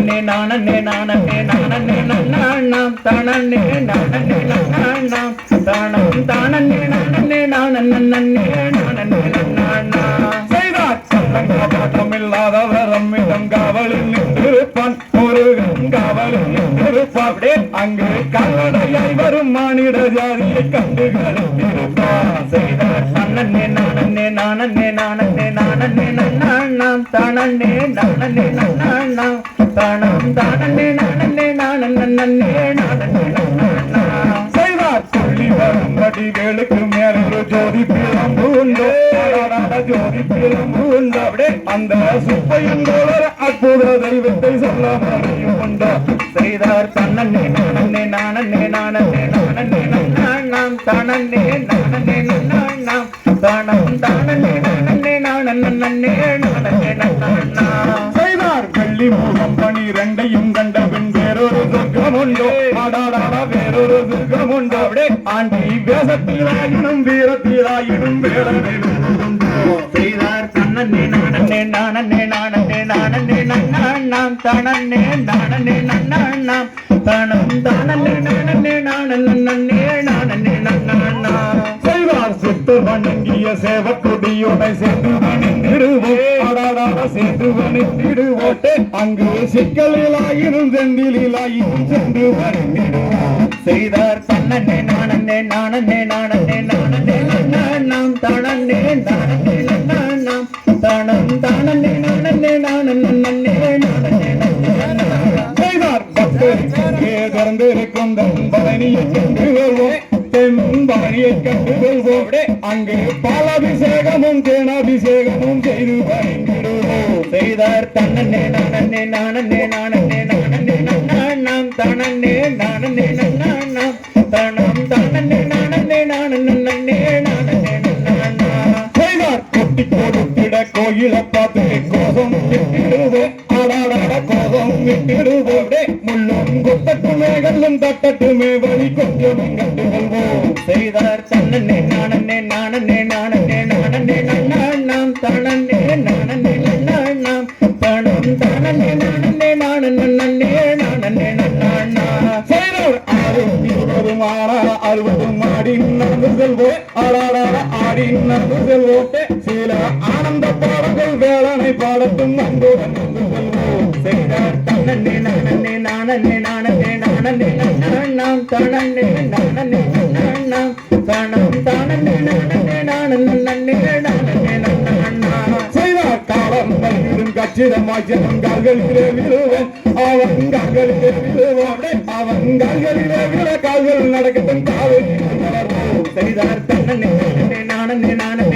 நானே நானே நானே நானே நானாம் தானே நானே நானாம் தானம் தானே நானே நானே நானே நானா செய்தார் சல்லங்காபாட்டமில்லாதவர் அம்மிடம் காவலில் நின்றிருப்பான் முருகன் காவலில் நின்றிருப்பான் அங்கு கல்லடையாய் வரும் மானிட ஜாதியை கண்டுகளிருப்பான் செய்தார் தன்னே நானே நானே நானே நானே நானாம் தானே நானே நானாம் தானம் தானே நானே நானே நானே நானா செய்வார் சொல்லி வரும்படி வேலுக்கு மேலொரு ஜோதி பிளம்பு உண்டோ ஜோதி பிளம்பு உண்டோ அந்த சுப்பையங்கோளர் அற்புத தெய்வத்தை சொல்ல முடியும் உண்டோ செய்தார் தன்னே நானே நானே நானே நானே நானாம் தானே நானே நானாம் தானம் தானே நானே நானே நானே நானா செய்தார் வெள்ளி மூலம் பணி ரெண்டையும் கண்ட பின் வேறொரு சொர்க்கம் உண்டோ ஆடாடாட வேறொரு சொர்க்கம் உண்டோ ஆண்டி வேசத்திலாயினும் வீரத்திலாயினும் வேடனோ செய்தார் தன்னே நானே நானே நானே நானே நானாம் தானே நானே நானாம் தானம் தானே நானே நானே நானே நானா செய்வார் சித்து வணங்கிய சேவக்குடியோட சேர்ந்து வணிந்திடுவோம் சேர்ந்து வணிந்திடுவோட்டே அங்கு சிக்கலிலாயினும் செந்திலாயினும் சென்று வணிந்திடுவோம் செய்தார் தன்னே நானே நானே நானே நானே நானாம் தானே நானே நானாம் தானம் தானே நானே நானே செய்தார் பக்தருக்கு திறந்திருக்கும் பழனியை கண்டு வருவோம் தென்பழனியை கண்டு வருவோம் அங்கு பாலாபிஷேகமும் தேனாபிஷேகமும் செய்து வருகிறோம் செய்தார் தன்னே நானே நானே நானே நானே நானாம் தானே நானே நானாம் தானம் தானே நானே நானே நானே நானா செய்தார் கொட்டி கொடுத்திட கோயில பார்த்து கோபம் விட்டுடுவோம் ஆடாடாட கோபம் விட்டுடுவோம் முள்ளும் கொத்தட்டுமே கல்லும் தட்டட்டுமே வழி கொஞ்சம் கண்டுகொள்வோம் செய்தார் தன்னே நானே நானே நானே நானே நானாம் தானே நானே நானாம் தானம் தானே நானே நானே நானா செய்தார் ஆறும் இருவரும் அறுபதும் ஆடி நடந்து செல்வோம் ஆடாடாட ஆடி நடந்து செல்வோம் சில ஆனந்த பாடங்கள் வேளனை பாடட்டும் நம்புடன் வந்து செல்வோம் செய்தார் தன்னே நானே நானே நானே நானே நானாம் தானே நானே நானாம் தானம் தானே நானே நானே நானா செய்தார் காலம் பல்கிடும் கச்சிதமாய் ஜனங்கால்களிலே விழுவோம் அவங்கால்களிலே விழுவோம் அவங்கால்களிலே விழ கால்கள் நடக்கட்டும் காவல் செய்தார் தன்னே நானே நானே